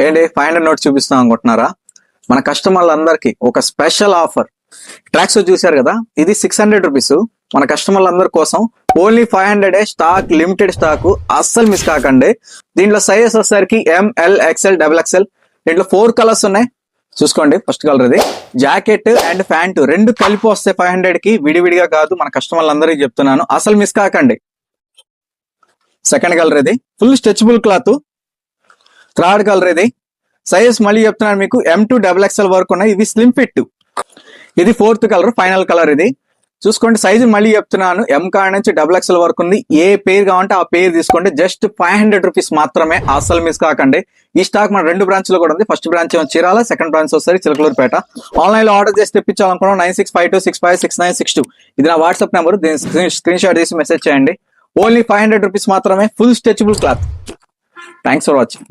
ఏంటి 500 నోట్ చూపిస్తాం అనుకుంటున్నారా? మన కస్టమర్లందరికీ ఒక స్పెషల్ ఆఫర్. ట్రాక్స్ చూశారు కదా, ఇది 600 రూపీస్. మన కస్టమర్లందరి కోసం ఓన్లీ 500 స్టాక్, లిమిటెడ్ స్టాక్, అస్సలు మిస్ కాకండి. దీంట్లో సైజెస్ వచ్చేసరికి ఎంఎల్, ఎక్స్ఎల్, డబుల్ ఎక్స్ఎల్. దీంట్లో 4 కలర్స్ ఉన్నాయి. చూసుకోండి. ఫస్ట్ కలర్ ఇది జాకెట్ అండ్ ప్యాంటు రెండు కలిపి వస్తాయి 500 కి, విడివిడిగా కాదు. మన కస్టమర్లందరికీ చెప్తున్నాను, అసలు మిస్ కాకండి. సెకండ్ కలర్ ఇది full stretchable cloth. Third colour ఇది సైజెస్ మళ్ళీ చెప్తున్నాను మీకు, M2 డబుల్ ఎక్స్ఎల్ వరకు ఉన్నాయి. ఇవి స్లిమ్ ఫిట్. ఇది ఫోర్త్ కలర్, ఫైనల్ కలర్. ఇది చూసుకోండి. సైజు మళ్ళీ చెప్తున్నాను, M కాడ నుంచి డబుల్ ఎక్స్ఎల్ వరకు ఉంది. ఏ పేరు కావాలంటే ఆ పేరు తీసుకోండి. జస్ట్ 500 రూపీస్ మాత్రమే, అసలు మిస్ కాకండి. ఈ స్టాక్ మన 2 బ్రాంచ్ లో కూడా ఉంది. First branch Chirala, second branch వస్తుంది చిలకలూరుపేట. ఆన్లైన్ లో ఆర్డర్ చేసి తెప్పించాలనుకున్నాం 9652656962. ఇది నా వాట్సాప్ నెంబర్. దీని స్క్రీన్ షాట్ తీసి మెసేజ్ చేయండి. ఓన్లీ 500 రూపీస్ మాత్రమే, full stretchable cloth. Thanks for watching.